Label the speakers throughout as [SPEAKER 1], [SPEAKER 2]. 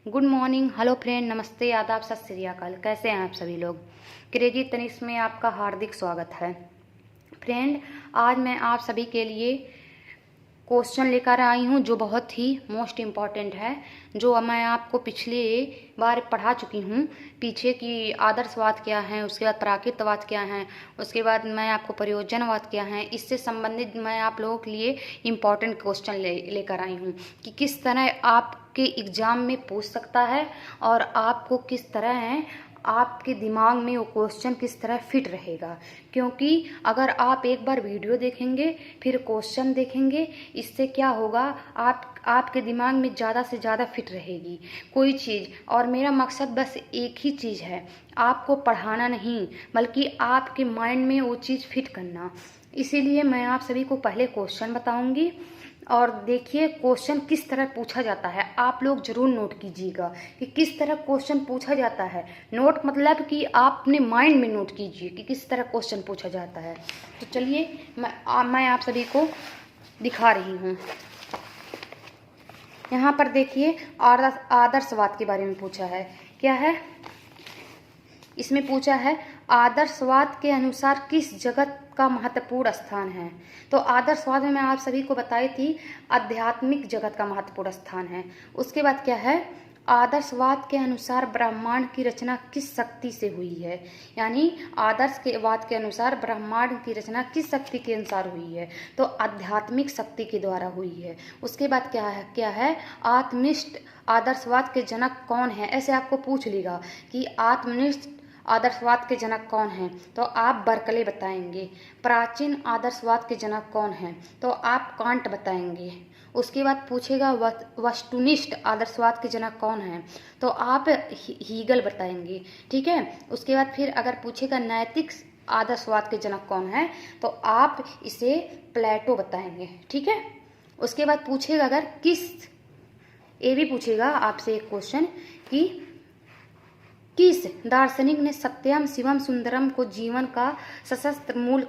[SPEAKER 1] Good morning, hello friend, नमस्ते, आदाब, सत श्री अकाल। कैसे हैं आप सभी लोग। क्रेजी तनिष्क में आपका हार्दिक स्वागत है। फ्रेंड, आज मैं आप सभी के लिए क्वेश्चन लेकर आई हूँ जो बहुत ही मोस्ट इम्पॉर्टेंट है, जो मैं आपको पिछले बार पढ़ा चुकी हूँ। पीछे की आदर्शवाद क्या है, उसके बाद प्राकृतवाद क्या है, उसके बाद मैं आपको प्रयोजनवाद क्या है, इससे संबंधित मैं आप लोगों के लिए इम्पॉर्टेंट क्वेश्चन लेकर आई हूँ कि किस तरह आपके एग्ज़ाम में पूछ सकता है और आपको किस तरह है आपके दिमाग में वो क्वेश्चन किस तरह फिट रहेगा। क्योंकि अगर आप एक बार वीडियो देखेंगे फिर क्वेश्चन देखेंगे, इससे क्या होगा, आपके दिमाग में ज़्यादा से ज़्यादा फिट रहेगी कोई चीज़। और मेरा मकसद बस एक ही चीज़ है, आपको पढ़ाना नहीं बल्कि आपके माइंड में वो चीज़ फिट करना। इसीलिए मैं आप सभी को पहले क्वेश्चन बताऊंगी और देखिए क्वेश्चन किस तरह पूछा जाता है। आप लोग जरूर नोट कीजिएगा कि किस तरह क्वेश्चन पूछा जाता है। नोट मतलब कि आप अपने माइंड में नोट कीजिए कि किस तरह क्वेश्चन पूछा जाता है। तो चलिए मैं आप सभी को दिखा रही हूँ। यहाँ पर देखिए आदर्शवाद के बारे में पूछा है। क्या है इसमें पूछा है, आदर्शवाद के अनुसार किस जगत का महत्वपूर्ण स्थान है। तो आदर्शवाद में मैं आप सभी को बताई थी आध्यात्मिक जगत का महत्वपूर्ण स्थान है। उसके बाद क्या है, आदर्शवाद के अनुसार ब्रह्मांड की रचना किस शक्ति से हुई है। यानी आदर्शवाद के अनुसार ब्रह्मांड की रचना किस शक्ति के अनुसार हुई है, तो आध्यात्मिक शक्ति के द्वारा हुई है। उसके बाद क्या है आत्मनिष्ठ आदर्शवाद के जनक कौन है। ऐसे आपको पूछ लेगा कि आत्मनिष्ठ आदर्शवाद के जनक कौन हैं, तो आप बर्कले बताएंगे। प्राचीन आदर्शवाद के जनक कौन हैं, तो आप कांट बताएंगे। उसके बाद पूछेगा वस्तुनिष्ठ आदर्शवाद के जनक कौन हैं, तो आप हीगल बताएंगे। ठीक है। उसके बाद फिर अगर पूछेगा नैतिक आदर्शवाद के जनक कौन है, तो आप इसे प्लेटो बताएंगे। ठीक है। उसके बाद पूछेगा अगर ये भी पूछेगा आपसे एक क्वेश्चन कि किस दार्शनिक ने सत्यम शिवम सुंदरम को जीवन का सशस्त्र मूल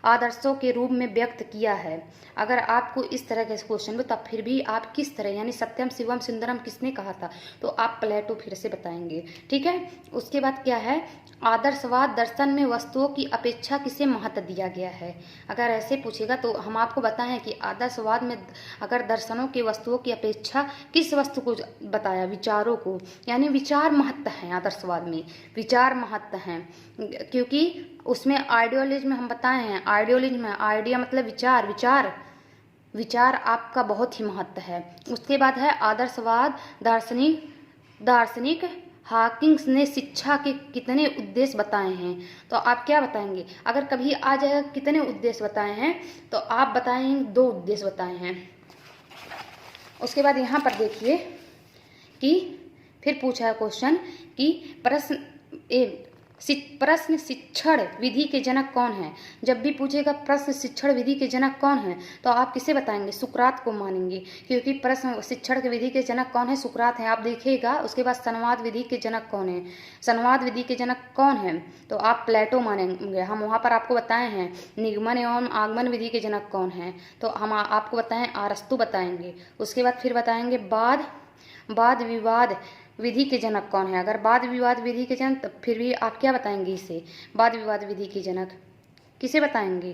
[SPEAKER 1] आदर्शों के रूप में व्यक्त किया है। अगर आपको इस तरह के क्वेश्चन हो तब फिर भी आप किस तरह, यानी सत्यम शिवम सुंदरम किसने कहा था, तो आप प्लेटो फिर से बताएंगे। ठीक है। उसके बाद क्या है, आदर्शवाद दर्शन में वस्तुओं की अपेक्षा किसे महत्व दिया गया है। अगर ऐसे पूछेगा तो हम आपको बताएं कि आदर्शवाद में अगर दर्शनों की वस्तुओं की अपेक्षा किस वस्तु को बताया, विचारों को। यानी विचार महत्व है आदर्शवाद में, विचार महत्व हैं, क्योंकि उसमें आइडियोलॉजी में हम बताए हैं, आइडियोलॉजी में आइडिया मतलब विचार आपका बहुत ही महत्व है। उसके बाद है आदर्शवाद दार्शनिक हॉकिंस ने शिक्षा के कितने उद्देश्य बताए हैं, तो आप क्या बताएंगे। अगर कभी आ जाएगा कितने उद्देश्य बताए हैं, तो आप बताएंगे 2 उद्देश्य बताए हैं। उसके बाद यहाँ पर देखिए कि फिर पूछा है क्वेश्चन कि प्रश्न शिक्षण विधि के जनक कौन है। जब भी पूछेगा प्रश्न शिक्षण विधि के जनक कौन है, तो आप किसे बताएंगे, सुकरात को मानेंगे, क्योंकि प्रश्न शिक्षण के विधि के जनक कौन है, सुकरात है, आप देखिएगा। उसके बाद संवाद विधि के जनक कौन है, संवाद विधि के जनक कौन है, तो आप प्लेटो मानेंगे। हम वहाँ पर आपको बताए हैं निगमन एवं आगमन विधि के जनक कौन है, तो हम आपको बताएं अरस्तु बताएंगे। उसके बाद फिर बताएंगे वाद विवाद विधि के जनक कौन है। अगर वाद विवाद विधि के जनक, तो फिर भी आप क्या बताएंगे, इसे वाद विवाद विधि के जनक किसे बताएंगे,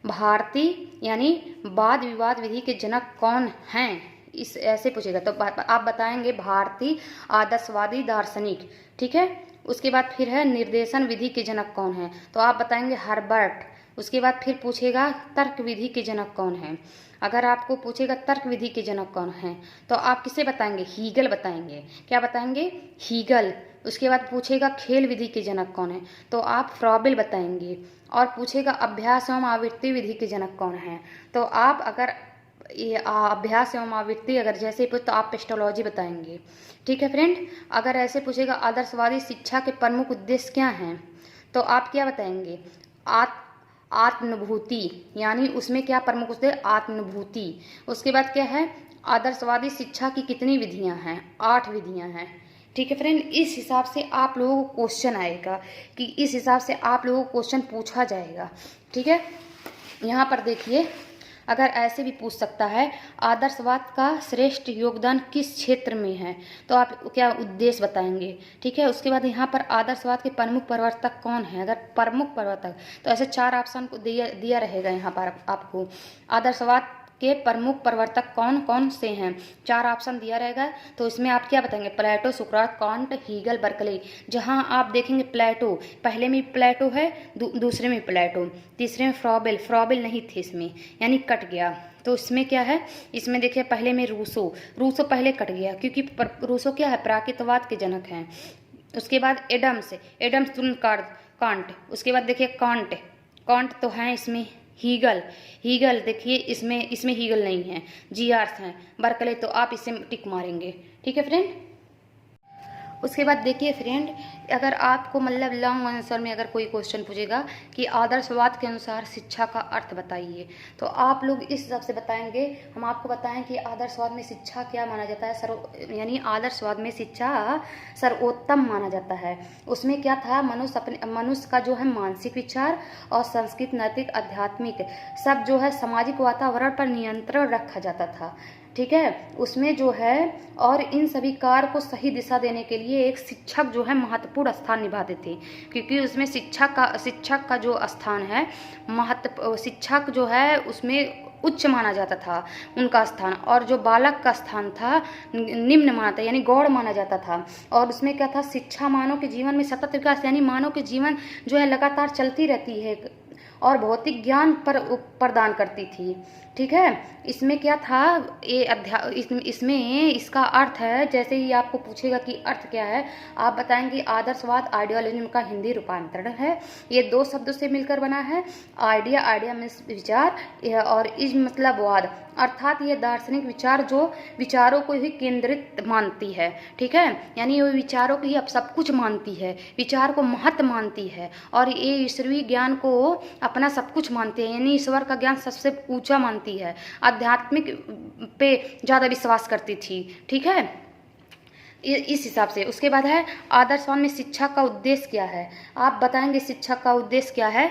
[SPEAKER 1] भारतीय, यानी वाद विवाद विधि के जनक कौन हैं, इस ऐसे पूछेगा तो आप बताएंगे भारतीय आदर्शवादी दार्शनिक। ठीक है। उसके बाद फिर है निर्देशन विधि के जनक कौन है, तो आप बताएंगे हर्बर्ट। उसके बाद फिर पूछेगा तर्क विधि के जनक कौन है। अगर आपको पूछेगा तर्क विधि के जनक कौन है, तो आप किसे बताएंगे, हीगल बताएंगे। क्या बताएंगे, हीगल। उसके बाद पूछेगा खेल विधि के जनक कौन है, तो आप फ्रॉबेल बताएंगे। और पूछेगा अभ्यास एवं आवृत्ति विधि के जनक कौन है, तो आप अगर ये अभ्यास एवं आवृत्ति अगर जैसे पूछ तो आप पेस्टोलॉजी बताएंगे। ठीक है फ्रेंड। अगर ऐसे पूछेगा आदर्शवादी शिक्षा के प्रमुख उद्देश्य क्या हैं, तो आप क्या बताएंगे, आत्मनुभूति, यानी उसमें क्या प्रमुख उद्देश्य, आत्मनुभूति। उसके बाद क्या है, आदर्शवादी शिक्षा की कितनी विधियां हैं, 8 विधियां हैं। ठीक है फ्रेंड। इस हिसाब से आप लोगों को क्वेश्चन आएगा, कि इस हिसाब से आप लोगों को क्वेश्चन पूछा जाएगा। ठीक है। यहाँ पर देखिए अगर ऐसे भी पूछ सकता है, आदर्शवाद का श्रेष्ठ योगदान किस क्षेत्र में है, तो आप क्या उद्देश्य बताएंगे। ठीक है, उसके बाद यहाँ पर आदर्शवाद के प्रमुख प्रवर्तक कौन है। अगर प्रमुख प्रवर्तक, तो ऐसे 4 ऑप्शन को दिया रहेगा यहाँ पर आपको। आदर्शवाद के प्रमुख प्रवर्तक कौन कौन से हैं, 4 ऑप्शन दिया रहेगा। तो इसमें आप क्या बताएंगे, प्लेटो, सुकरात, कांट, हीगल, बर्कले। जहां आप देखेंगे प्लेटो, पहले में प्लेटो है, दूसरे में प्लेटो, तीसरे में फ्रॉबेल नहीं थे इसमें, यानी कट गया। तो इसमें क्या है, इसमें देखिए पहले में रूसो पहले कट गया, क्योंकि रूसो क्या है, प्राकृतवाद के जनक हैं। उसके बाद एडम्स तुरंत कांट। उसके बाद देखिए कांट तो है इसमें। हीगल देखिए इसमें हीगल नहीं है, जीआर्स हैं। बर्कले तो आप इसे टिक मारेंगे। ठीक है फ्रेंड। उसके बाद देखिए फ्रेंड, अगर आपको मतलब लॉन्ग आंसर में अगर कोई क्वेश्चन पूछेगा कि आदर्शवाद के अनुसार शिक्षा का अर्थ बताइए, तो आप लोग इस हिसाब से बताएंगे। हम आपको बताएं कि आदर्शवाद में शिक्षा क्या माना जाता है, यानी आदर्शवाद में शिक्षा सर्वोत्तम माना जाता है। उसमें क्या था, मनुष्य का जो है मानसिक विचार और संस्कृत, नैतिक, आध्यात्मिक सब जो है सामाजिक वातावरण पर नियंत्रण रखा जाता था। ठीक है, उसमें जो है और इन सभी कार्य को सही दिशा देने के लिए एक शिक्षक जो है महत्वपूर्ण स्थान निभाते थे, क्योंकि उसमें शिक्षक का जो स्थान है, शिक्षक जो है उसमें उच्च माना जाता था उनका स्थान, और जो बालक का स्थान था निम्न माना था, यानी गौड़ माना जाता था। और उसमें क्या था, शिक्षा मानव के जीवन में सतत विकास, यानी मानव के जीवन जो है लगातार चलती रहती है और भौतिक ज्ञान प्रदान करती थी। ठीक है, इसमें क्या था, इसमें इसका अर्थ है, जैसे ही आपको पूछेगा कि अर्थ क्या है, आप बताएंगे आदर्शवाद आइडियोलिज्म का हिंदी रूपांतरण है। ये 2 शब्दों से मिलकर बना है। आइडिया में विचार, और इज्म मतलब वाद, अर्थात ये दार्शनिक विचार जो विचारों को ही केंद्रित मानती है। ठीक है, यानी वो विचारों को ही अब सब कुछ मानती है, विचार को महत्व मानती है, और ये ईश्वरीय ज्ञान को अपना सब कुछ मानते हैं, यानी ईश्वर का ज्ञान सबसे ऊंचा मानती है। आध्यात्मिक पे ज़्यादा विश्वास करती थी। ठीक है, इस हिसाब से। उसके बाद है आदर्शवाद में शिक्षा का उद्देश्य क्या है, आप बताएंगे शिक्षा का उद्देश्य क्या है।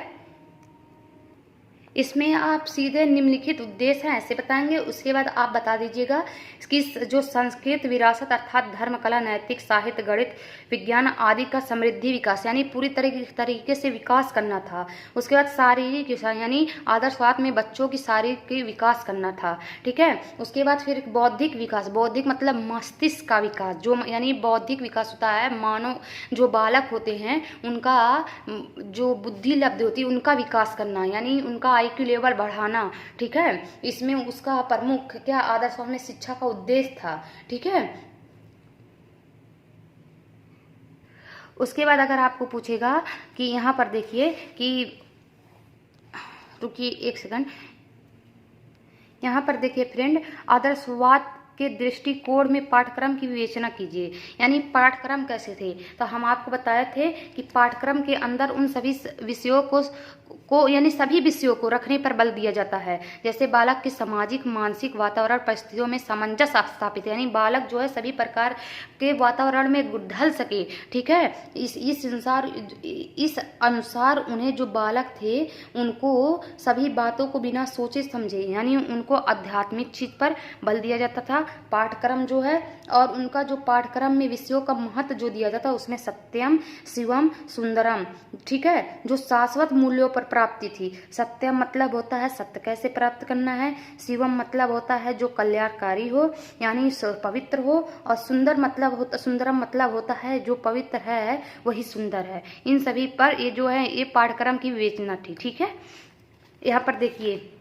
[SPEAKER 1] इसमें आप सीधे निम्नलिखित उद्देश्य हैं ऐसे बताएंगे। उसके बाद आप बता दीजिएगा कि जो संस्कृत विरासत अर्थात धर्म, कला, नैतिक, साहित्य, गणित, विज्ञान आदि का समृद्धि विकास, यानी पूरी तरीके से विकास करना था। उसके बाद शारीरिक, यानी आदर्शवाद में बच्चों की शारीरिक विकास करना था। ठीक है, उसके बाद फिर बौद्धिक विकास, बौद्धिक मतलब मस्तिष्क का विकास, जो यानी बौद्धिक विकास होता है मानव जो बालक होते हैं उनका जो बुद्धि लब्ध होती है उनका विकास करना, यानी उनका IQ लेवल बढ़ाना। ठीक है, इसमें उसका प्रमुख क्या आदर्शवाद में शिक्षा का उद्देश्य था। ठीक है, उसके बाद अगर आपको पूछेगा कि यहाँ पर देखिए कि, रुकिए 1 सेकंड, यहाँ पर देखिए फ्रेंड, आदर्शवाद के दृष्टिकोण में पाठ्यक्रम की विवेचना कीजिए, यानी पाठ्यक्रम कैसे थे। तो हम आपको बताए थे कि पाठ्यक्रम के अंदर उन सभी विषयों को यानी सभी विषयों को रखने पर बल दिया जाता है, जैसे बालक के सामाजिक, मानसिक, वातावरण परिस्थितियों में सामंजस्य स्थापित, यानी बालक जो है सभी प्रकार के वातावरण में ढल सके। ठीक है, इस अनुसार उन्हें जो बालक थे उनको सभी बातों को बिना सोचे समझे, यानी उनको आध्यात्मिक चीज पर बल दिया जाता था पाठ्यक्रम जो है। और उनका जो पाठ्यक्रम में विषयों का महत्व जो दिया जाता है उसमें सत्यम, शिवम, सुंदरम, ठीक है, जो शाश्वत मूल्यों पर प्राप्ति थी। सत्यम मतलब होता है सत्य कैसे प्राप्त करना है, शिवम मतलब होता है जो कल्याणकारी हो यानी पवित्र हो, और सुंदरम मतलब होता है जो पवित्र है वही सुंदर है। इन सभी पर ये जो है ये पाठ्यक्रम की विवेचना थी। ठीक है, यहाँ पर देखिए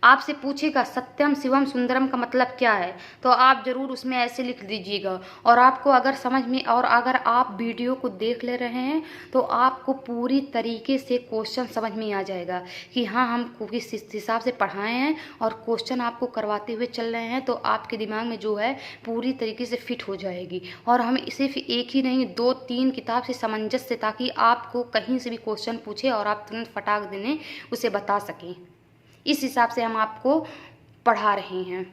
[SPEAKER 1] आपसे पूछेगा सत्यम, शिवम, सुंदरम का मतलब क्या है, तो आप जरूर उसमें ऐसे लिख दीजिएगा। और आपको अगर समझ में, और अगर आप वीडियो को देख ले रहे हैं तो आपको पूरी तरीके से क्वेश्चन समझ में आ जाएगा कि हाँ हम किस हिसाब से पढ़ाए हैं और क्वेश्चन आपको करवाते हुए चल रहे हैं, तो आपके दिमाग में जो है पूरी तरीके से फिट हो जाएगी। और हम सिर्फ एक ही नहीं 2-3 किताब से सामंजस्य, ताकि आपको कहीं से भी क्वेश्चन पूछे और आप तुरंत फटाक देने उसे बता सकें। इस हिसाब से हम आपको पढ़ा रहे हैं।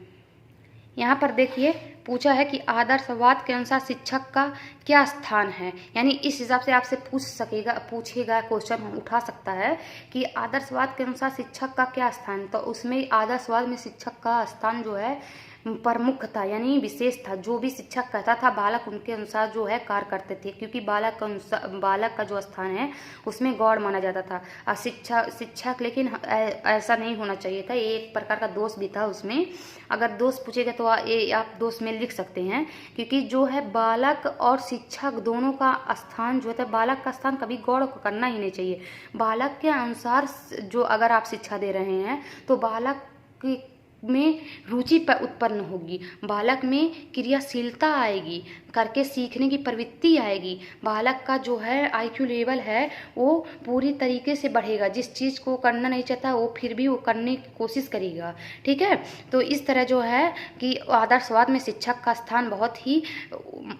[SPEAKER 1] यहाँ पर देखिए पूछा है कि आदर्शवाद के अनुसार शिक्षक का क्या स्थान है, यानी इस हिसाब से आपसे पूछेगा क्वेश्चन उठा सकता है कि आदर्शवाद के अनुसार शिक्षक का क्या स्थान। तो उसमें आदर्शवाद में शिक्षक का स्थान जो है प्रमुख था, यानी विशेष था। जो भी शिक्षक कहता था बालक उनके अनुसार जो है कार्य करते थे, क्योंकि बालक का जो स्थान है उसमें गौड़ माना जाता था। और शिक्षक लेकिन ऐसा नहीं होना चाहिए था, ये एक प्रकार का दोष भी था उसमें। अगर दोष पूछेगा तो आप दोष में लिख सकते हैं, क्योंकि जो है बालक और शिक्षक दोनों का स्थान जो है, बालक का स्थान कभी गौड़ करना ही नहीं चाहिए। बालक के अनुसार जो अगर आप शिक्षा दे रहे हैं तो बालक की में रुचि उत्पन्न होगी, बालक में क्रियाशीलता आएगी, करके सीखने की प्रवृत्ति आएगी, बालक का जो है आईक्यू लेवल है वो पूरी तरीके से बढ़ेगा। जिस चीज़ को करना नहीं चाहता वो फिर भी वो करने की कोशिश करेगा। ठीक है, तो इस तरह जो है कि आदर्शवाद में शिक्षक का स्थान बहुत ही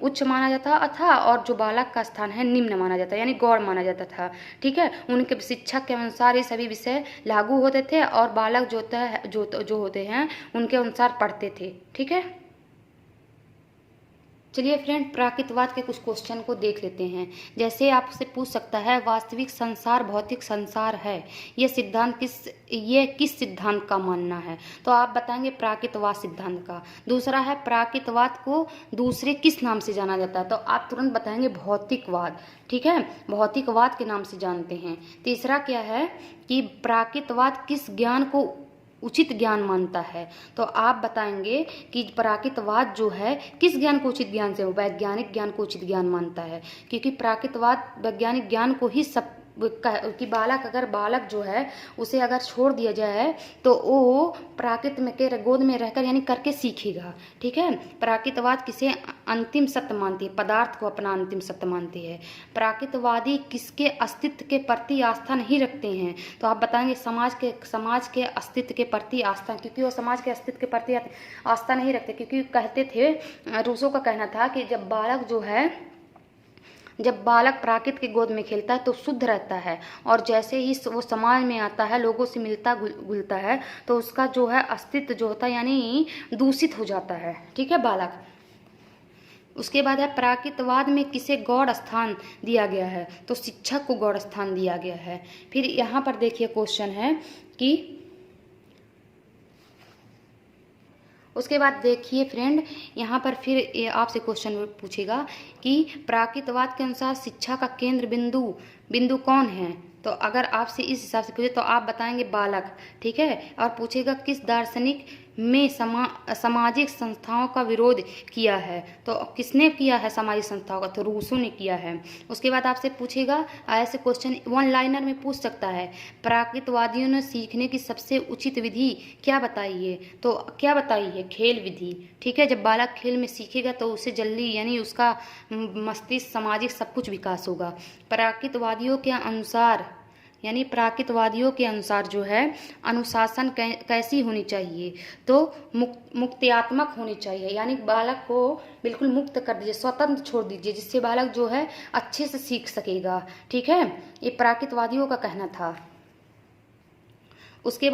[SPEAKER 1] उच्च माना जाता था और जो बालक का स्थान है निम्न माना जाता, यानी गौड़ माना जाता था। ठीक है, उनके शिक्षक के अनुसार ये सभी विषय लागू होते थे और बालक जो होते हैं उनके अनुसार पढ़ते थे। ठीक है, चलिए फ्रेंड, प्राकृतवाद के कुछ क्वेश्चन को देख लेते हैं। जैसे आपसे पूछ सकता है वास्तविक संसार भौतिक संसार है, ये किस सिद्धांत का मानना है, तो आप बताएंगे प्राकृतवाद सिद्धांत का। दूसरा है प्राकृतवाद को दूसरे किस नाम से जाना जाता है, तो आप तुरंत बताएंगे भौतिकवाद। ठीक है, भौतिकवाद के नाम से जानते हैं। तीसरा क्या है कि प्राकृतवाद किस ज्ञान को उचित ज्ञान मानता है, तो आप बताएंगे कि प्राकृतवाद जो है किस ज्ञान को उचित ज्ञान से, वैज्ञानिक ज्ञान को उचित ज्ञान मानता है, क्योंकि प्राकृतवाद वैज्ञानिक ज्ञान को ही सब कि बालक जो है उसे अगर छोड़ दिया जाए तो वो प्राकृत में के गोद में रहकर यानी करके सीखेगा। ठीक है, प्राकृतवाद किसे अंतिम सत्य मानती है, पदार्थ को अपना अंतिम सत्य मानती है। प्राकृतवादी किसके अस्तित्व के प्रति आस्था नहीं रखते हैं, तो आप बताएंगे समाज के अस्तित्व के प्रति आस्था, क्योंकि वो समाज के अस्तित्व के प्रति आस्था नहीं रखते, क्योंकि कहते थे, रूसो का कहना था कि जब बालक प्राकृत की गोद में खेलता है तो शुद्ध रहता है, और जैसे ही वो समाज में आता है लोगों से मिलता घुलता है तो उसका जो है अस्तित्व जो होता है यानी दूषित हो जाता है। ठीक है, बालक। उसके बाद है प्राकृतवाद में किसे गौड़ स्थान दिया गया है, तो शिक्षक को गौड़ स्थान दिया गया है। फिर यहाँ पर देखिए क्वेश्चन है कि उसके बाद देखिए फ्रेंड, यहाँ पर फिर आपसे क्वेश्चन पूछेगा कि प्राकृतवाद के अनुसार शिक्षा का केंद्र बिंदु कौन है, तो अगर आपसे इस हिसाब से पूछे तो आप बताएंगे बालक। ठीक है, और पूछेगा किस दार्शनिक में सामाजिक संस्थाओं का विरोध किया है, तो किसने किया है सामाजिक संस्थाओं का, तो रूसो ने किया है। उसके बाद आपसे पूछेगा, ऐसे क्वेश्चन वन लाइनर में पूछ सकता है, प्राकृतवादियों ने सीखने की सबसे उचित विधि क्या बताई है, तो क्या बताई है, खेल विधि। ठीक है, जब बालक खेल में सीखेगा तो उसे जल्दी यानी उसका मस्तिष्क सामाजिक सब कुछ विकास होगा। प्राकृतवादियों के अनुसार जो है अनुशासन कैसी होनी चाहिए, तो मुक्त्यात्मक होनी चाहिए, यानी बालक को बिल्कुल मुक्त कर दीजिए, स्वतंत्र छोड़ दीजिए, जिससे बालक जो है अच्छे से सीख सकेगा। ठीक है, ये प्राकृतवादियों का कहना था। उसके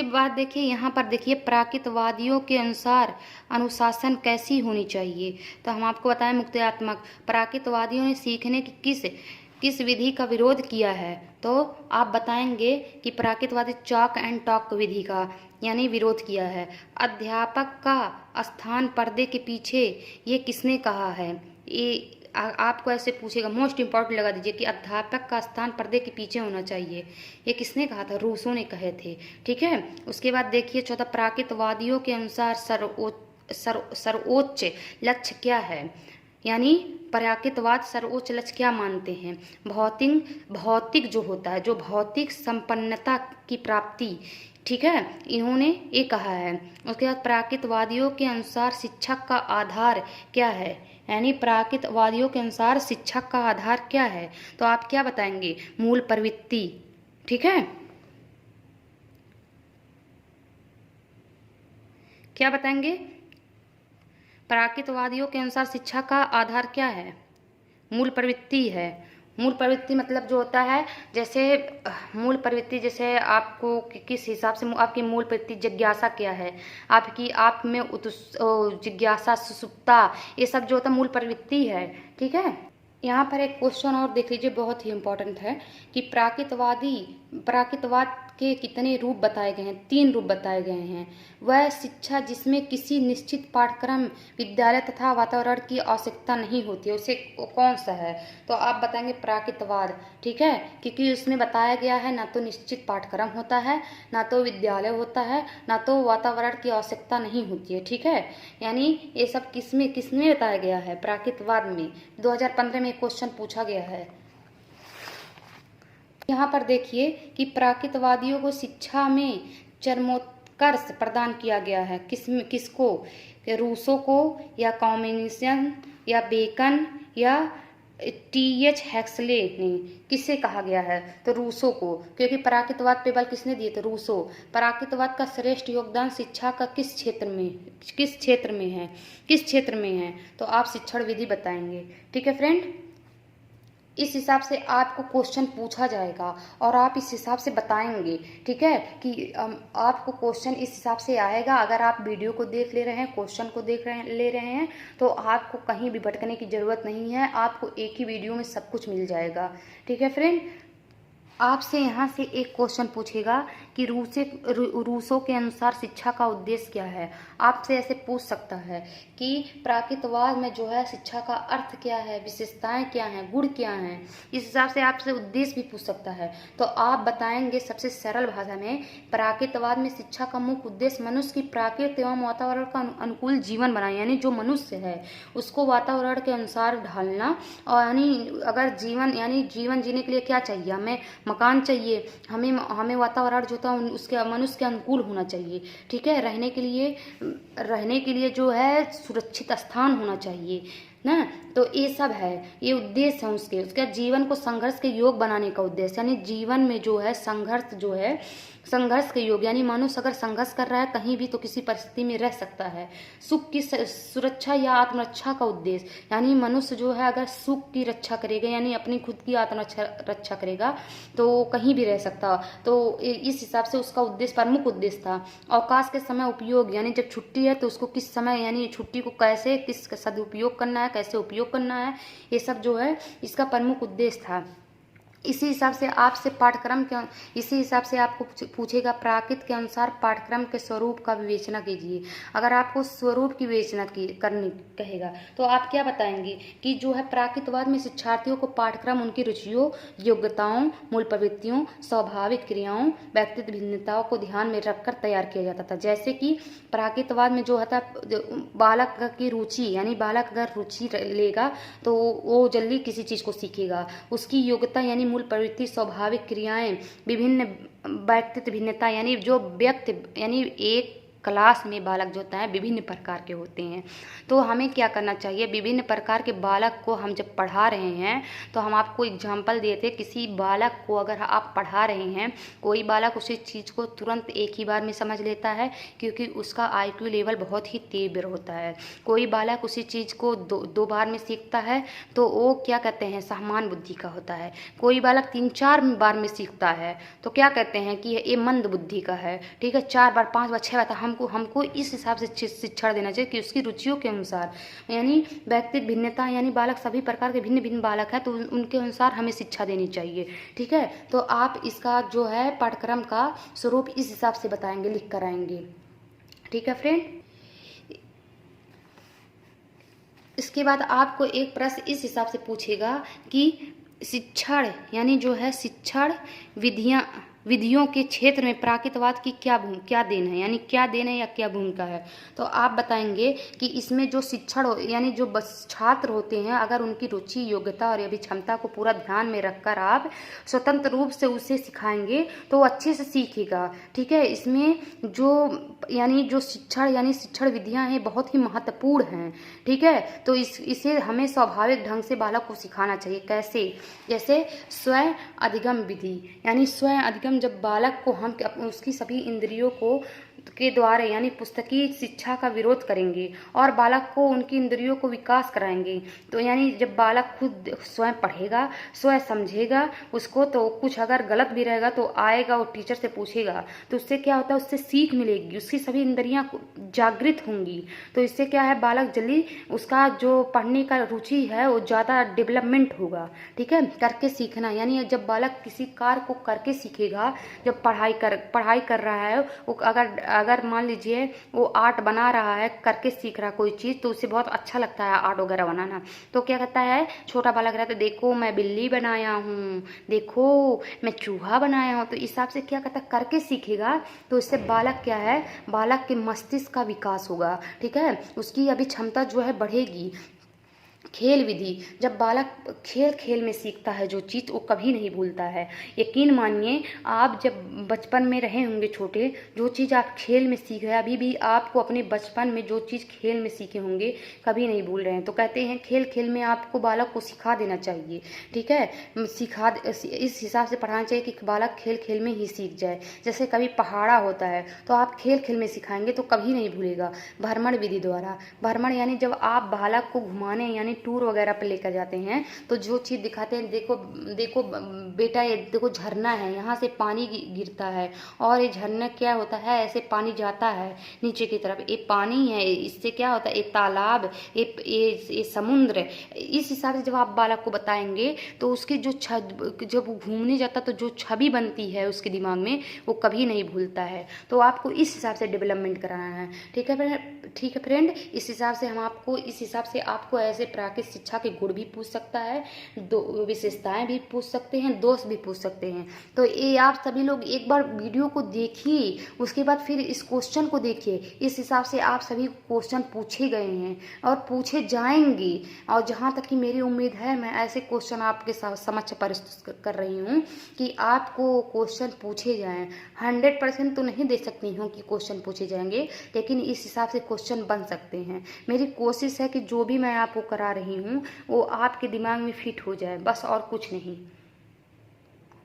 [SPEAKER 1] बाद देखिए यहाँ पर देखिए प्राकृतवादियों के अनुसार अनुशासन कैसी होनी चाहिए, तो हम आपको बताएं मुक्त्यात्मक। प्राकृतवादियों ने सीखने की किस विधि का विरोध किया है, तो आप बताएंगे कि प्राकृतवादी चॉक एंड टॉक विधि का यानी विरोध किया है। अध्यापक का स्थान पर्दे के पीछे ये किसने कहा है, ये आपको ऐसे पूछेगा, मोस्ट इम्पॉर्टेंट लगा दीजिए कि अध्यापक का स्थान पर्दे के पीछे होना चाहिए, ये किसने कहा था, रूसो ने कहे थे। ठीक है, उसके बाद देखिए चौथा, प्राकृतवादियों के अनुसार सर्वोच्च लक्ष्य क्या है, यानी प्राकृतवाद सर्वोच्च लक्ष्य क्या मानते हैं, भौतिक जो होता है, जो भौतिक संपन्नता की प्राप्ति। ठीक है, इन्होंने ये कहा है। उसके बाद प्राकृतवादियों के अनुसार शिक्षक का आधार क्या है, यानी प्राकृतवादियों के अनुसार शिक्षक का आधार क्या है, तो आप क्या बताएंगे, मूल प्रवृत्ति। ठीक है, क्या बताएंगे, प्राकृतवादियों के अनुसार शिक्षा का आधार क्या है, मूल प्रवृत्ति है। मूल प्रवृत्ति मतलब जो होता है, जैसे मूल प्रवृत्ति जैसे आपको किस हिसाब से आपकी मूल प्रवृत्ति जिज्ञासा क्या है, आपकी आप में जिज्ञासा, सुसुप्ता, ये सब जो होता है मूल प्रवृत्ति है। ठीक है। यहाँ पर एक क्वेश्चन और देख लीजिए, बहुत ही इम्पोर्टेंट है कि प्राकृतवाद के कितने रूप बताए गए हैं। 3 रूप बताए गए हैं। वह शिक्षा जिसमें किसी निश्चित पाठ्यक्रम, विद्यालय तथा वातावरण की आवश्यकता नहीं होती है, उसे कौन सा है? तो आप बताएंगे प्राकृतवाद। ठीक है, क्योंकि उसमें बताया गया है ना तो निश्चित पाठ्यक्रम होता है, ना तो विद्यालय होता है, ना तो वातावरण की आवश्यकता नहीं होती है। ठीक है, यानी ये सब किसमें बताया गया है? प्राकृतवाद में। 2015 में क्वेश्चन पूछा गया है। यहाँ पर देखिए कि प्राकृतवादियों को शिक्षा में चरमोत्कर्ष प्रदान किया गया है। किसको? रूसो को, या कम्युनिज्म, या बेकन, या T.H. हेक्सले ने? किसे कहा गया है? तो रूसो को, क्योंकि प्राकृतवाद पे बल किसने दिए थे? रूसो। प्राकृतवाद का श्रेष्ठ योगदान शिक्षा का किस क्षेत्र में है? तो आप शिक्षण विधि बताएंगे। ठीक है फ्रेंड, इस हिसाब से आपको क्वेश्चन पूछा जाएगा और आप इस हिसाब से बताएंगे। ठीक है, कि आपको क्वेश्चन इस हिसाब से आएगा। अगर आप वीडियो को देख ले रहे हैं, क्वेश्चन को ले रहे हैं, तो आपको कहीं भी भटकने की ज़रूरत नहीं है, आपको एक ही वीडियो में सब कुछ मिल जाएगा। ठीक है फ्रेंड, आपसे यहाँ से एक क्वेश्चन पूछेगा कि रूसो के अनुसार शिक्षा का उद्देश्य क्या है। आपसे ऐसे पूछ सकता है कि प्राकृतवाद में जो है शिक्षा का अर्थ क्या है, विशेषताएं क्या हैं, गुण क्या हैं। इस हिसाब से आपसे उद्देश्य भी पूछ सकता है। तो आप बताएंगे सबसे सरल भाषा में, प्राकृतवाद में शिक्षा का मुख्य उद्देश्य मनुष्य की प्रकृति एवं वातावरण का अनुकूल जीवन बनाए, यानी जो मनुष्य है उसको वातावरण के अनुसार ढालना। और यानी अगर जीवन जीने के लिए क्या चाहिए? हमें मकान चाहिए, हमें वातावरण जो था उसके मनुष्य के अनुकूल होना चाहिए। ठीक है, रहने के लिए जो है सुरक्षित स्थान होना चाहिए ना। तो ये सब है, ये उद्देश्य है उसके जीवन को संघर्ष के योग बनाने का उद्देश्य, यानी जीवन में जो है संघर्ष के योग, यानी मनुष्य अगर संघर्ष कर रहा है कहीं भी तो किसी परिस्थिति में रह सकता है। सुख की सुरक्षा या आत्मरक्षा का उद्देश्य, यानी मनुष्य जो है अगर सुख की रक्षा करेगा, यानी अपनी खुद की आत्मरक्षा करेगा तो कहीं भी रह सकता। तो इस हिसाब से उसका उद्देश्य, प्रमुख उद्देश्य था। अवकाश के समय उपयोग, यानी जब छुट्टी है तो उसको किस समय, यानी छुट्टी को किस सदुपयोग करना है, कैसे उपयोग करना है, ये सब जो है इसका प्रमुख उद्देश्य था। इसी हिसाब से आपको पूछेगा प्राकृत के अनुसार पाठ्यक्रम के स्वरूप का विवेचना कीजिए। अगर आपको स्वरूप की विवेचना करनी कहेगा तो आप क्या बताएंगे कि जो है प्राकृतवाद में शिक्षार्थियों को पाठ्यक्रम उनकी रुचियों, योग्यताओं, मूल प्रवृत्तियों, स्वाभाविक क्रियाओं, व्यक्तित्व भिन्नताओं को ध्यान में रखकर तैयार किया जाता था। जैसे कि प्राकृतवाद में जो होता बालक की रुचि, यानी बालक अगर रुचि लेगा तो वो जल्दी किसी चीज़ को सीखेगा। उसकी योग्यता यानी मूल प्रवृत्ति, स्वाभाविक क्रियाएं, विभिन्न व्यक्तित्व भिन्नता, यानी जो व्यक्ति, यानी एक क्लास में बालक जो होता है विभिन्न प्रकार के होते हैं। तो हमें क्या करना चाहिए? विभिन्न प्रकार के बालक को हम जब पढ़ा रहे हैं तो हम आपको एग्जाम्पल देते, किसी बालक को अगर आप पढ़ा रहे हैं, कोई बालक उसी चीज़ को तुरंत एक ही बार में समझ लेता है क्योंकि उसका IQ लेवल बहुत ही तीव्र होता है। कोई बालक उसी चीज़ को दो बार में सीखता है तो वो क्या कहते हैं, सामान्य बुद्धि का होता है। कोई बालक 3-4 बार में सीखता है तो क्या कहते हैं कि ये मंद बुद्धि का है। ठीक है, 4 बार, 5 बार, 6 बार, हमको इस हिसाब से शिक्षा देना चाहिए कि उसकी रुचियों के अनुसार, यानी व्यक्तित्व भिन्नता, यानी बालक सभी प्रकार के भिन्न बालक है तो उनके अनुसार हमें शिक्षा देनी चाहिए। ठीक है, तो आप इसका जो है पाठ्यक्रम का स्वरूप इस हिसाब से बताएंगे, लिख कर आएंगे। ठीक है फ्रेंड, इसके बाद आपको एक प्रश्न इस हिसाब से पूछेगा कि शिक्षण, यानी जो है शिक्षण विधियों के क्षेत्र में प्राकृतवाद की क्या देन है, यानी क्या देन है या क्या भूमिका है। तो आप बताएंगे कि इसमें जो शिक्षण यानी जो छात्र होते हैं, अगर उनकी रुचि, योग्यता और क्षमता को पूरा ध्यान में रखकर आप स्वतंत्र रूप से उसे सिखाएंगे तो वो अच्छे से सीखेगा। ठीक है, इसमें जो शिक्षण विधियां हैं बहुत ही महत्वपूर्ण हैं। ठीक है, तो इसे हमें स्वाभाविक ढंग से बालक को सिखाना चाहिए। कैसे? जैसे स्वयं अधिगम विधि, यानी स्वयं अधिगम हम जब बालक को हम उसकी सभी इंद्रियों को के द्वारा यानी पुस्तकीय शिक्षा का विरोध करेंगे और बालक को उनकी इंद्रियों को विकास कराएंगे, तो यानी जब बालक खुद स्वयं पढ़ेगा, स्वयं समझेगा उसको, तो कुछ अगर गलत भी रहेगा तो आएगा और टीचर से पूछेगा, तो उससे क्या होता है, उससे सीख मिलेगी, उसकी सभी इंद्रियां जागृत होंगी। तो इससे क्या है, बालक जल्दी उसका जो पढ़ने का रुचि है वो ज़्यादा डेवलपमेंट होगा। ठीक है, करके सीखना, यानी जब बालक किसी कार्य को करके सीखेगा, जब पढ़ाई कर रहा है वो, अगर मान लीजिए वो आर्ट बना रहा है, करके सीख रहा कोई चीज़, तो उसे बहुत अच्छा लगता है आर्ट वगैरह बनाना, तो क्या कहता है, छोटा बालक रहता है, देखो मैं बिल्ली बनाया हूँ, देखो मैं चूहा बनाया हूँ, तो इस हिसाब से क्या कहता है, करके सीखेगा, तो इससे बालक क्या है, बालक के मस्तिष्क का विकास होगा। ठीक है, उसकी अभी क्षमता जो है बढ़ेगी। खेल विधि, जब बालक खेल खेल में सीखता है जो चीज़, वो कभी नहीं भूलता है। यकीन मानिए, आप जब बचपन में रहे होंगे छोटे, जो चीज़ आप खेल में सीख रहे हैं, अभी भी आपको अपने बचपन में जो चीज़ खेल में सीखे होंगे कभी नहीं भूल रहे हैं। तो कहते हैं खेल खेल में आपको बालक को सिखा देना चाहिए। ठीक है, इस हिसाब से पढ़ाना चाहिए कि बालक खेल खेल में ही सीख जाए। जैसे कभी पहाड़ा होता है तो आप खेल खेल में सिखाएंगे तो कभी नहीं भूलेगा। भ्रमण विधि द्वारा, भ्रमण यानी जब आप बालक को घुमाने यानी टूर वगैरह पे लेकर जाते हैं, तो जो चीज़ दिखाते हैं, देखो देखो बेटा, ये देखो झरना है, यहाँ से पानी गिरता है, और ये झरना क्या होता है, ऐसे पानी जाता है नीचे की तरफ, ये पानी है, इससे क्या होता है, ये तालाब, ये समुद्र। इस हिसाब से जब आप बालक को बताएंगे तो उसकी जो जब वो घूमने जाता तो जो छवि बनती है उसके दिमाग में, वो कभी नहीं भूलता है। तो आपको इस हिसाब से डेवलपमेंट कराना है। ठीक है फ्रेंड, इस हिसाब से आपको ऐसे प्राकृतिक शिक्षा के गुण भी पूछ सकता है, दो विशेषताएं भी पूछ सकते हैं, दोष भी पूछ सकते हैं। तो ये आप सभी लोग एक बार वीडियो को देखिए, उसके बाद फिर इस क्वेश्चन को देखिए। इस हिसाब से आप सभी क्वेश्चन पूछे गए हैं और पूछे जाएंगे, और जहाँ तक कि मेरी उम्मीद है, मैं ऐसे क्वेश्चन आपके समक्ष प्रस्तुत कर रही हूँ कि आपको क्वेश्चन पूछे जाएं। 100% तो नहीं दे सकती हूँ कि क्वेश्चन पूछे जाएंगे, लेकिन इस हिसाब से क्वेश्चन बन सकते हैं। मेरी कोशिश है कि जो भी मैं आपको करा रही हूँ वो आपके दिमाग में फिट हो जाए, बस और कुछ नहीं।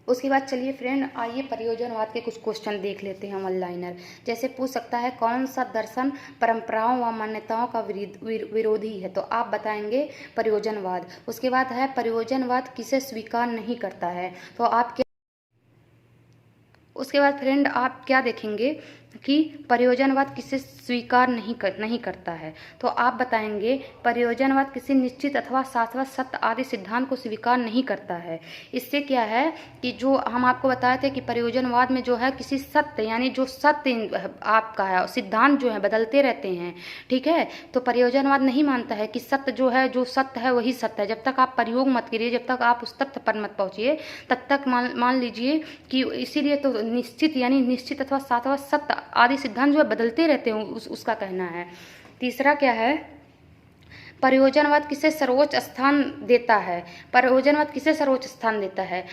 [SPEAKER 1] उसके बाद चलिए फ्रेंड, आइए प्रयोजनवाद के कुछ क्वेश्चन देख लेते हैं वन लाइनर। जैसे पूछ सकता है, कौन सा दर्शन परंपराओं व मान्यताओं का विरोधी है, तो आप बताएंगे प्रयोजनवाद। उसके बाद है, प्रयोजनवाद किसे स्वीकार नहीं करता है, तो आप क्या, उसके बाद फ्रेंड आप क्या देखेंगे कि प्रयोजनवाद किसे स्वीकार नहीं करता है, तो आप बताएंगे प्रयोजनवाद किसी निश्चित अथवा शाश्वत सत्य आदि सिद्धांत को स्वीकार नहीं करता है। इससे क्या है कि जो हम आपको बताए थे कि प्रयोजनवाद में जो है किसी सत्य, यानी जो सत्य आपका है, सिद्धांत जो है बदलते रहते हैं। ठीक है, तो प्रयोजनवाद नहीं मानता है कि सत्य जो सत्य है वही सत्य है। जब तक आप प्रयोग मत करिए, जब तक आप उस तथ्य पर मत पहुंचिए, तब तक मान लीजिए कि इसीलिए तो निश्चित अथवा शाश्वत सत्य आदि सिद्धांत जो है बदलते रहते हैं, उसका कहना है। तीसरा क्या है, प्रयोजनवाद किसे सर्वोच्च स्थान देता है, प्रयोजनवाद किसे सर्वोच्च स्थान देता है,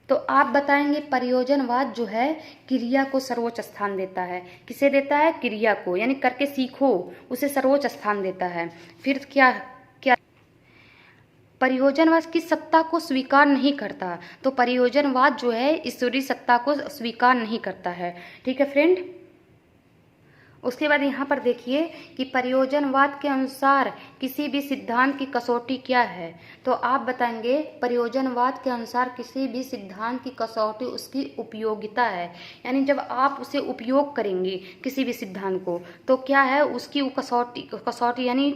[SPEAKER 1] तो आप बताएंगे प्रयोजनवाद जो है क्रिया को सर्वोच्च स्थान देता है। किसे देता है, क्रिया को, यानी करके सीखो, उसे सर्वोच्च स्थान देता है। फिर क्या प्रयोजनवाद किस सत्ता को स्वीकार नहीं करता, तो प्रयोजनवाद जो है ईश्वरीय सत्ता को स्वीकार नहीं करता है। ठीक है फ्रेंड, उसके बाद यहाँ पर देखिए कि प्रयोजनवाद के अनुसार किसी भी सिद्धांत की कसौटी क्या है, तो आप बताएंगे प्रयोजनवाद के अनुसार किसी भी सिद्धांत की कसौटी उसकी उपयोगिता है। यानी जब आप उसे उपयोग करेंगे किसी भी सिद्धांत को, तो क्या है, उसकी कसौटी यानी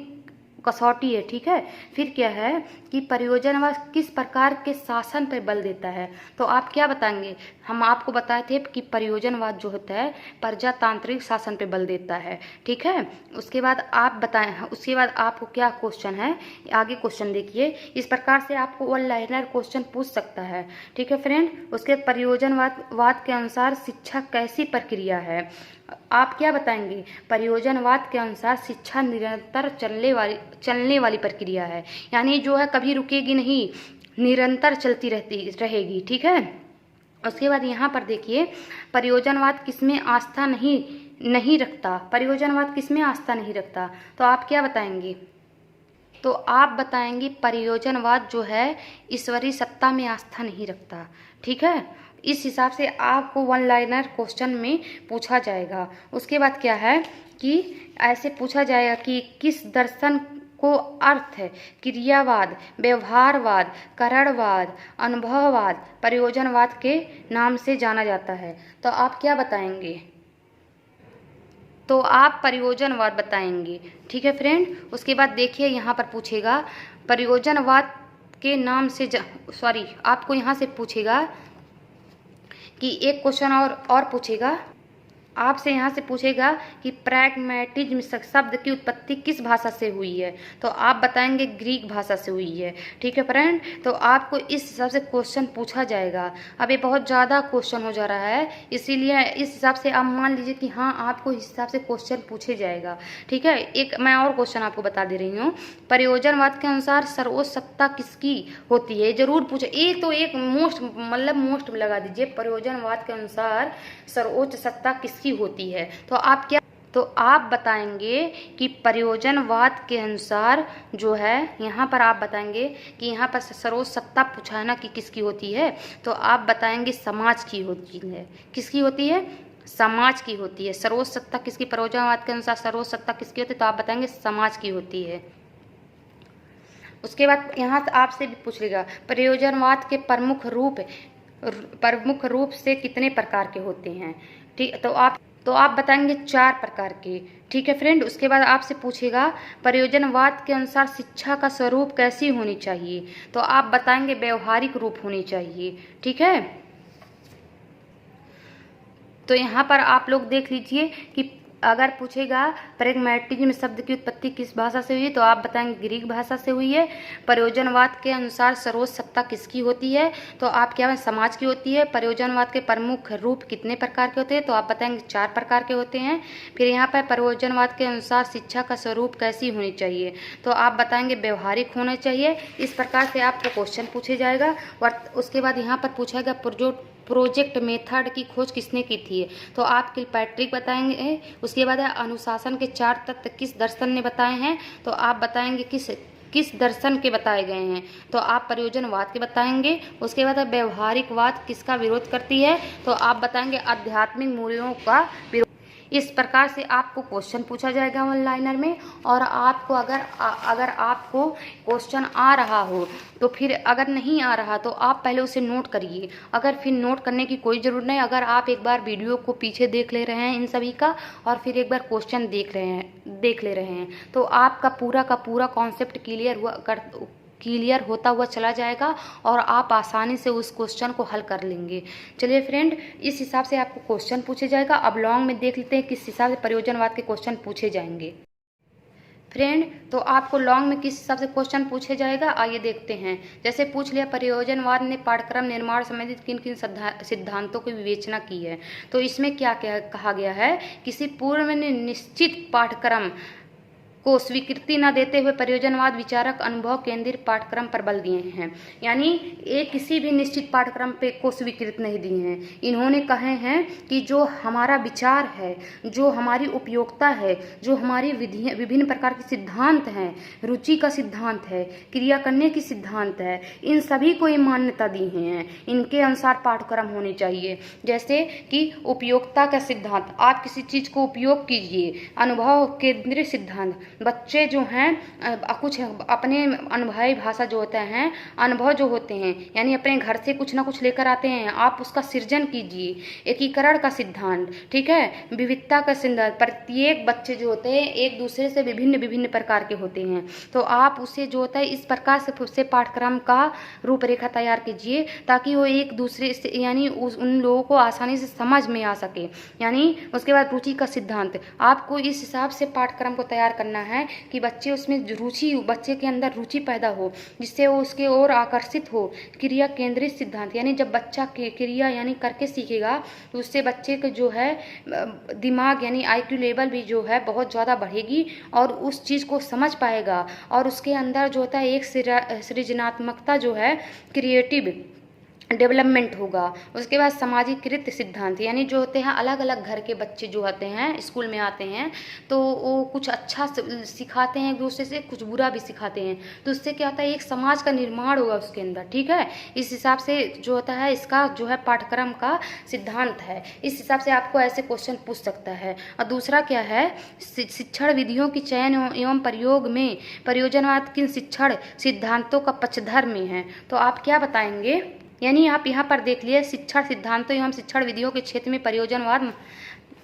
[SPEAKER 1] कसौटी है। ठीक है, फिर क्या है कि प्रयोजनवाद किस प्रकार के शासन पर बल देता है, तो आप क्या बताएंगे, हम आपको बताए थे कि प्रयोजनवाद जो होता है प्रजातांत्रिक शासन पर बल देता है। ठीक है, उसके बाद आप बताएं, उसके बाद आपको क्या क्वेश्चन है, आगे क्वेश्चन देखिए। इस प्रकार से आपको वन लाइनर क्वेश्चन पूछ सकता है। ठीक है फ्रेंड, उसके प्रयोजनवाद के अनुसार शिक्षा कैसी प्रक्रिया है, आप क्या बताएंगे, प्रयोजनवाद के अनुसार शिक्षा निरंतर चलने वाली प्रक्रिया है, यानी जो है कभी रुकेगी नहीं, निरंतर चलती रहेगी। ठीक है, उसके बाद यहाँ पर देखिए प्रयोजनवाद किसमें आस्था नहीं रखता, प्रयोजनवाद किसमें आस्था नहीं रखता, तो आप क्या बताएंगे, तो आप बताएंगे प्रयोजनवाद जो है ईश्वरीय सत्ता में आस्था नहीं रखता। ठीक है, इस हिसाब से आपको वन लाइनर क्वेश्चन में पूछा जाएगा। उसके बाद क्या है कि ऐसे पूछा जाएगा कि किस दर्शन को अर्थ है क्रियावाद, व्यवहारवाद, करणवाद, अनुभववाद, प्रयोजनवाद के नाम से जाना जाता है। तो आप क्या बताएंगे? तो आप प्रयोजनवाद बताएंगे। ठीक है फ्रेंड। उसके बाद देखिए यहाँ पर पूछेगा प्रयोजनवाद के नाम से आपको यहाँ से पूछेगा कि एक क्वेश्चन और पूछेगा, आपसे यहाँ से पूछेगा कि प्रैग्मैटिज्म शब्द की उत्पत्ति किस भाषा से हुई है? तो आप बताएंगे ग्रीक भाषा से हुई है। ठीक है फ्रेंड। तो आपको इस हिसाब से क्वेश्चन पूछा जाएगा। अब ये बहुत ज़्यादा क्वेश्चन हो जा रहा है, इसीलिए इस हिसाब से आप मान लीजिए कि हाँ आपको इस हिसाब से क्वेश्चन पूछे जाएगा। ठीक है। एक मैं और क्वेश्चन आपको बता दे रही हूँ। प्रयोजनवाद के अनुसार सर्वोच्च सत्ता किसकी होती है? जरूर पूछे। एक मोस्ट लगा दीजिए। प्रयोजनवाद के अनुसार सर्वोच्च सत्ता किसकी होती है? तो आप बताएंगे कि प्रयोजनवाद के अनुसार जो है, यहाँ पर आप बताएंगे कि यहाँ पर सर्वोच्च सत्ता पूछा है ना कि किसकी होती है, तो आप बताएंगे समाज की होती है। किसकी होती है? समाज की होती है। सर्वोच्च सत्ता किसकी? प्रयोजनवाद के अनुसार सर्वोच्च सत्ता किसकी होती है? तो आप बताएंगे समाज की होती है। उसके बाद यहाँ आपसे भी पूछ लेगा प्रयोजनवाद के प्रमुख रूप से कितने प्रकार के होते हैं? ठीक। तो आप बताएंगे 4 प्रकार के। ठीक है फ्रेंड। उसके बाद आपसे पूछेगा प्रयोजनवाद के अनुसार शिक्षा का स्वरूप कैसी होनी चाहिए? तो आप बताएंगे व्यवहारिक रूप होनी चाहिए। ठीक है। तो यहाँ पर आप लोग देख लीजिए कि अगर पूछेगा प्रैग्मैटिज्म शब्द की उत्पत्ति किस भाषा से हुई है, तो आप बताएंगे ग्रीक भाषा से हुई है। प्रयोजनवाद के अनुसार सर्वोच्च सत्ता किसकी होती है? तो आप क्या समाज की होती है। प्रयोजनवाद के प्रमुख रूप कितने प्रकार के होते हैं? तो आप बताएंगे 4 प्रकार के होते हैं। फिर यहाँ पर प्रयोजनवाद के अनुसार शिक्षा का स्वरूप कैसी होनी चाहिए? तो आप बताएंगे व्यवहारिक होना चाहिए। इस प्रकार से आपको क्वेश्चन पूछे जाएगा। और उसके बाद यहाँ पर पूछेगा प्रोजेक्ट मेथड की खोज किसने की थी? तो आप किलपैट्रिक बताएंगे। उसके बाद अनुशासन के 4 तत्व किस दर्शन ने बताए हैं? तो आप बताएंगे किस दर्शन के बताए गए हैं? तो आप प्रयोजनवाद के बताएंगे। उसके बाद व्यवहारिकवाद किसका विरोध करती है? तो आप बताएंगे आध्यात्मिक मूल्यों का विरोध। इस प्रकार से आपको क्वेश्चन पूछा जाएगा वन लाइनर में। और आपको अगर आपको क्वेश्चन आ रहा हो तो फिर, अगर नहीं आ रहा तो आप पहले उसे नोट करिए। अगर फिर नोट करने की कोई ज़रूरत नहीं, अगर आप एक बार वीडियो को पीछे देख ले रहे हैं इन सभी का, और फिर एक बार क्वेश्चन देख ले रहे हैं, तो आपका पूरा का पूरा कॉन्सेप्ट क्लियर होता हुआ चला जाएगा और आप आसानी से उस क्वेश्चन को हल कर लेंगे। चलिए फ्रेंड, इस हिसाब से आपको क्वेश्चन पूछे जाएगा। अब लॉन्ग में देख लेते हैं किस हिसाब से प्रयोजनवाद के क्वेश्चन पूछे जाएंगे। फ्रेंड, तो आपको लॉन्ग में किस हिसाब से क्वेश्चन पूछे जाएगा, आइए देखते हैं। जैसे पूछ लिया प्रयोजनवाद ने पाठ्यक्रम निर्माण संबंधित किन किन सिद्धांतों की विवेचना की है? तो इसमें क्या कहा गया है? किसी पूर्व निश्चित पाठ्यक्रम को स्वीकृति न देते हुए प्रयोजनवाद विचारक अनुभव केंद्रित पाठ्यक्रम पर बल दिए हैं। यानी ये किसी भी निश्चित पाठ्यक्रम पे को स्वीकृत नहीं दिए हैं। इन्होंने कहे हैं कि जो हमारा विचार है, जो हमारी उपयोगिता है, जो हमारी विभिन्न प्रकार के सिद्धांत हैं, रुचि का सिद्धांत है, क्रिया करने की सिद्धांत है, इन सभी को ये मान्यता दी हैं। इनके अनुसार पाठ्यक्रम होने चाहिए। जैसे कि उपयोगिता का सिद्धांत, आप किसी चीज़ को उपयोग कीजिए। अनुभव केंद्रित सिद्धांत, बच्चे जो हैं कुछ अपने अनुभवी भाषा जो होते हैं, अनुभव जो होते हैं, यानी अपने घर से कुछ ना कुछ लेकर आते हैं, आप उसका सृजन कीजिए। एकीकरण का सिद्धांत, ठीक है, विविधता का सिद्धांत, प्रत्येक बच्चे जो होते हैं एक दूसरे से विभिन्न प्रकार के होते हैं, तो आप उसे जो होता है इस प्रकार से पाठ्यक्रम का रूपरेखा तैयार कीजिए ताकि वो एक दूसरे से, यानी उन लोगों को आसानी से समझ में आ सके। यानी उसके बाद रुचि का सिद्धांत, आपको इस हिसाब से पाठ्यक्रम को तैयार करना है कि बच्चे के अंदर रुचि पैदा हो, जिससे वो उसके ओर आकर्षित हो। क्रिया केंद्रित सिद्धांत, यानी जब बच्चा क्रिया यानी करके सीखेगा तो उससे बच्चे के जो है दिमाग यानी IQ लेवल भी जो है बहुत ज़्यादा बढ़ेगी और उस चीज़ को समझ पाएगा और उसके अंदर जो होता है एक सृजनात्मकता जो है, क्रिएटिव डेवलपमेंट होगा। उसके बाद सामाजिकृत सिद्धांत, यानी जो होते हैं अलग अलग घर के बच्चे जो आते हैं स्कूल में आते हैं तो वो कुछ अच्छा सिखाते हैं एक दूसरे से, कुछ बुरा भी सिखाते हैं, तो उससे क्या होता है एक समाज का निर्माण होगा उसके अंदर। ठीक है, इस हिसाब से जो होता है इसका जो है पाठ्यक्रम का सिद्धांत है। इस हिसाब से आपको ऐसे क्वेश्चन पूछ सकता है। और दूसरा क्या है, शिक्षण विधियों की चयन एवं प्रयोग में प्रयोजनवाद किन शिक्षण सिद्धांतों का पक्षधर में है। तो आप क्या बताएंगे, यानी आप यहाँ पर देख लिए शिक्षण सिद्धांतों एवं शिक्षण विधियों के क्षेत्र में प्रयोजनवाद,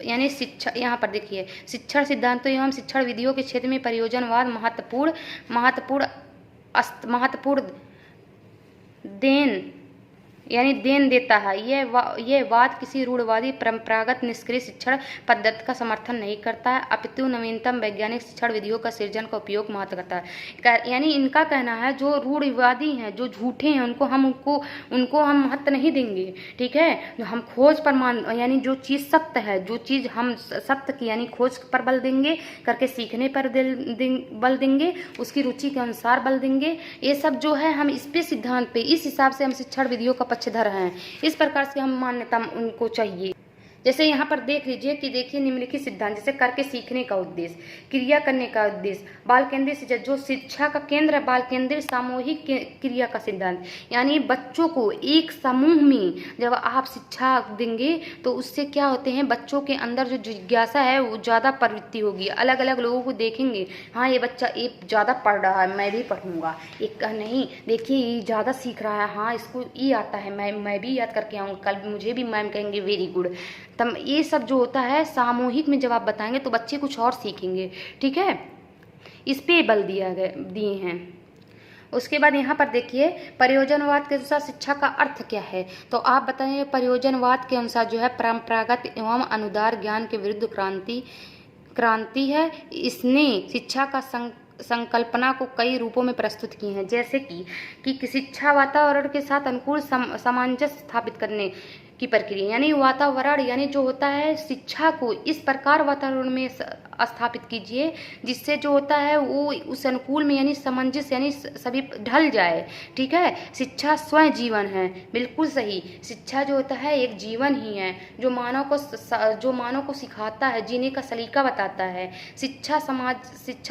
[SPEAKER 1] यानी शिक्षा, यहाँ पर देखिए शिक्षण सिद्धांतों एवं शिक्षण विधियों के क्षेत्र में प्रयोजनवाद महत्वपूर्ण देन यानी देन देता है। ये वाद किसी रूढ़वादी परंपरागत निष्क्रिय शिक्षण पद्धति का समर्थन नहीं करता है, अपितु नवीनतम वैज्ञानिक शिक्षण विधियों का सृजन का उपयोग महत्व करता है। यानी इनका कहना है जो रूढ़वादी हैं, जो झूठे हैं, उनको हम महत्व नहीं देंगे। ठीक है, जो हम खोज पर यानी जो चीज़ सत्य है, जो चीज़ हम सत्य की यानी खोज पर बल देंगे, करके सीखने पर बल देंगे, उसकी रुचि के अनुसार बल देंगे, ये सब जो है हम इस पे सिद्धांत पे, इस हिसाब से हम शिक्षण विधियों का पक्षधर हैं। इस प्रकार से हम मान्यता उनको चाहिए। जैसे यहाँ पर देख लीजिए कि देखिए निम्नलिखित सिद्धांत, जैसे करके सीखने का उद्देश्य, क्रिया करने का उद्देश्य, बाल केंद्रित शिक्षा, जो शिक्षा का केंद्र है बाल केंद्रित सामूहिक क्रिया का सिद्धांत, यानी बच्चों को एक समूह में जब आप शिक्षा देंगे तो उससे क्या होते हैं बच्चों के अंदर जो जिज्ञासा है वो ज़्यादा प्रवृत्ति होगी। अलग अलग लोगों को देखेंगे, हाँ ये बच्चा एक ज़्यादा पढ़ रहा है मैं भी पढ़ूंगा, एक नहीं देखिए ये ज़्यादा सीख रहा है, हाँ इसको ये आता है मैं भी याद करके आऊँगा, कल मुझे भी मैम कहेंगे वेरी गुड। तब ये सब जो होता है सामूहिक में जब आप बताएंगे तो बच्चे कुछ और सीखेंगे। ठीक है, इस पे बल दिए हैं। उसके बाद यहाँ पर देखिए प्रयोजनवाद के अनुसार शिक्षा का अर्थ क्या है। तो आप बताइए प्रयोजनवाद के अनुसार जो है परंपरागत एवं अनुदार ज्ञान के विरुद्ध क्रांति है। इसने शिक्षा का संकल्पना को कई रूपों में प्रस्तुत की हैं, जैसे कि शिक्षा वातावरण के साथ अनुकूल सामंजस्य स्थापित करने की प्रक्रिया, यानी वातावरण यानी जो होता है शिक्षा को इस प्रकार वातावरण में स्थापित कीजिए जिससे जो होता है वो उस अनुकूल में यानी सामंजस्य यानी सभी ढल जाए। ठीक है, शिक्षा स्वयं जीवन है, बिल्कुल सही। शिक्षा जो होता है एक जीवन ही है जो मानव को सिखाता है, जीने का सलीका बताता है। शिक्षा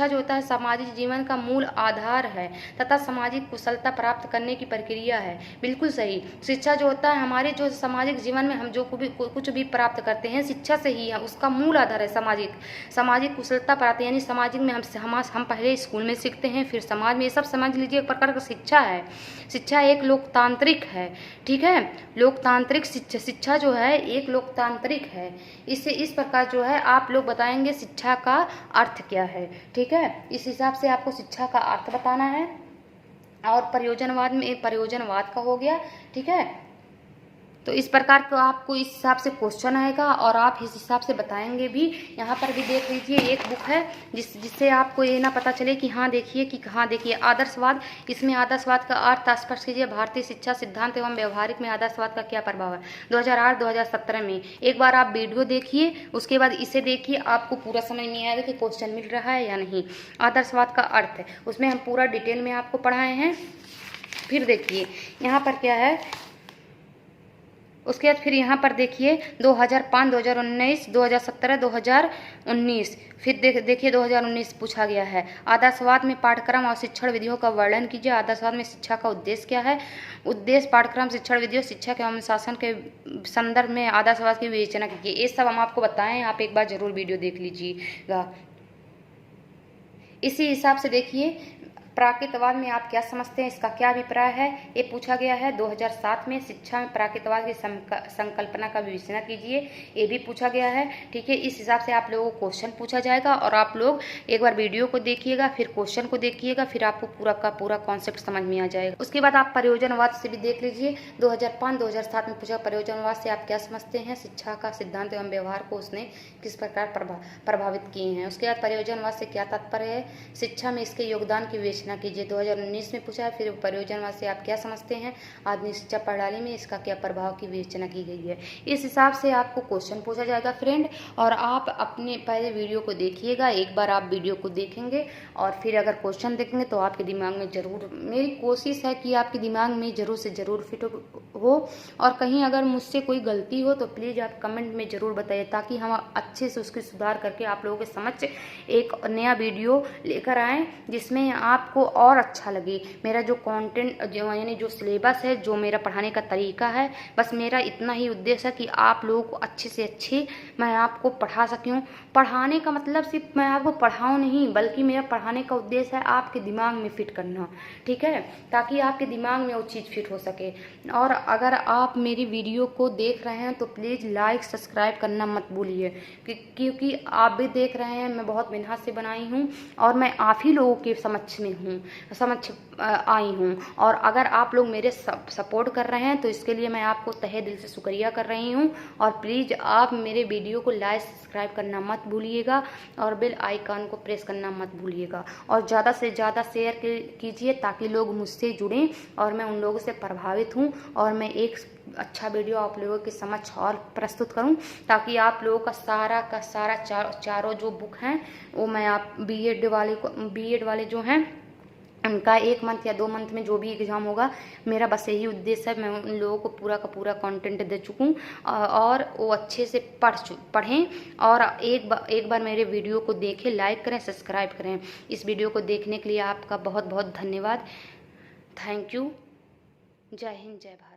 [SPEAKER 1] जो होता है सामाजिक जीवन का मूल आधार है तथा सामाजिक कुशलता प्राप्त करने की प्रक्रिया है, बिल्कुल सही। शिक्षा जो होता है हमारे जो सामाजिक जीवन में हम जो कुछ भी प्राप्त करते हैं शिक्षा से ही है, उसका मूल आधार है सामाजिक कुशलता प्राप्त, यानी सामाजिक में हम पहले स्कूल में सीखते हैं फिर समाज में, ये सब समझ लीजिए एक प्रकार का शिक्षा है। शिक्षा एक लोकतांत्रिक है। ठीक है, लोकतांत्रिक शिक्षा जो है एक लोकतांत्रिक है। इससे इस प्रकार जो है आप लोग बताएंगे शिक्षा का अर्थ क्या है। ठीक है, इस हिसाब से आपको शिक्षा का अर्थ बताना है। और प्रयोजनवाद का हो गया। ठीक है, तो इस प्रकार का आपको इस हिसाब से क्वेश्चन आएगा और आप इस हिसाब से बताएंगे भी। यहाँ पर भी देख लीजिए एक बुक है जिससे आपको ये ना पता चले कि हाँ देखिए आदर्शवाद, इसमें आदर्शवाद का अर्थ स्पष्ट कीजिए, भारतीय शिक्षा सिद्धांत एवं व्यवहारिक में आदर्शवाद का क्या प्रभाव है 2008-2017 में। एक बार आप वीडियो देखिए, उसके बाद इसे देखिए, आपको पूरा समझ में आएगा कि क्वेश्चन मिल रहा है या नहीं। आदर्शवाद का अर्थ है उसमें हम पूरा डिटेल में आपको पढ़ाए हैं। फिर देखिए यहाँ पर क्या है, उसके बाद फिर यहाँ पर देखिए 2005, 2019, 2017, 2019, फिर देखिए 2019 पूछा गया है। आदर्शवाद में पाठ्यक्रम और शिक्षण विधियों का वर्णन कीजिए। आदर्शवाद में शिक्षा का उद्देश्य क्या है। उद्देश्य पाठ्यक्रम शिक्षण विधियों शिक्षा के अनुशासन के संदर्भ में आदर्शवाद की विवेचना कीजिए। ये सब हम आपको बताएं, आप एक बार जरूर वीडियो देख लीजिएगा। इसी हिसाब से देखिए प्राकृतवाद में आप क्या समझते हैं, इसका क्या अभिप्राय है, ये पूछा गया है 2007 में। शिक्षा में प्राकृतवाद की संकल्पना का विवेचना कीजिए, ये भी पूछा गया है। ठीक है, इस हिसाब से आप लोगों को क्वेश्चन पूछा जाएगा और आप लोग एक बार वीडियो को देखिएगा, फिर क्वेश्चन को देखिएगा, फिर आपको पूरा का पूरा कॉन्सेप्ट समझ में आ जाएगा। उसके बाद आप प्रयोजनवाद से भी देख लीजिए, 2005-2007 में पूछा प्रयोजनवाद से आप क्या समझते हैं, शिक्षा का सिद्धांत एवं व्यवहार को उसने किस प्रकार प्रभावित किए हैं। उसके बाद प्रयोजनवाद से क्या तात्पर्य है, शिक्षा में इसके योगदान की विवेचना विवेचना कीजिए। 2019 में पूछा है। फिर प्रयोजनवाद से आप क्या समझते हैं, आधुनिक शिक्षा प्रणाली में इसका क्या प्रभाव की विवेचना की गई है। इस हिसाब से आपको क्वेश्चन पूछा जाएगा फ्रेंड, और आप अपने पहले वीडियो को देखिएगा। एक बार आप वीडियो को देखेंगे और फिर अगर क्वेश्चन देखेंगे तो आपके दिमाग में ज़रूर, मेरी कोशिश है कि आपके दिमाग में ज़रूर से ज़रूर फिट हो। और कहीं अगर मुझसे कोई गलती हो तो प्लीज़ आप कमेंट में ज़रूर बताइए, ताकि हम अच्छे से उसकी सुधार करके आप लोगों के समक्ष एक नया वीडियो लेकर आएँ जिसमें आपको और अच्छा लगे। मेरा जो कंटेंट यानी जो सिलेबस है, जो मेरा पढ़ाने का तरीका है, बस मेरा इतना ही उद्देश्य है कि आप लोगों को अच्छे से अच्छे मैं आपको पढ़ा सकूँ। पढ़ाने का मतलब सिर्फ मैं आपको पढ़ाऊँ नहीं, बल्कि मेरा पढ़ाने का उद्देश्य है आपके दिमाग में फिट करना, ठीक है, ताकि आपके दिमाग में वो चीज़ फिट हो सके। और अगर आप मेरी वीडियो को देख रहे हैं तो प्लीज़ लाइक सब्सक्राइब करना मत भूलिए, क्योंकि आप भी देख रहे हैं मैं बहुत मेहनत से बनाई हूँ और मैं आप ही लोगों के समक्ष आई हूँ। और अगर आप लोग मेरे सपोर्ट कर रहे हैं तो इसके लिए मैं आपको तहे दिल से शुक्रिया कर रही हूँ। और प्लीज़ आप मेरे वीडियो को लाइक सब्सक्राइब करना मत भूलिएगा और बेल आइकन को प्रेस करना मत भूलिएगा, और ज़्यादा से ज़्यादा शेयर कीजिए ताकि लोग मुझसे जुड़ें और मैं उन लोगों से प्रभावित हूँ और मैं एक अच्छा वीडियो आप लोगों के समक्ष और प्रस्तुत करूं, ताकि आप लोगों का सारा चारों जो बुक हैं वो मैं आप बीएड वाले जो हैं उनका 1 मंथ या 2 मंथ में जो भी एग्ज़ाम होगा, मेरा बस यही उद्देश्य है। मैं उन लोगों को पूरा का पूरा कंटेंट दे चुकूँ और वो अच्छे से पढ़ें और एक बार मेरे वीडियो को देखें, लाइक करें, सब्सक्राइब करें। इस वीडियो को देखने के लिए आपका बहुत बहुत धन्यवाद। Thank you. जय हिंद, जय भारत।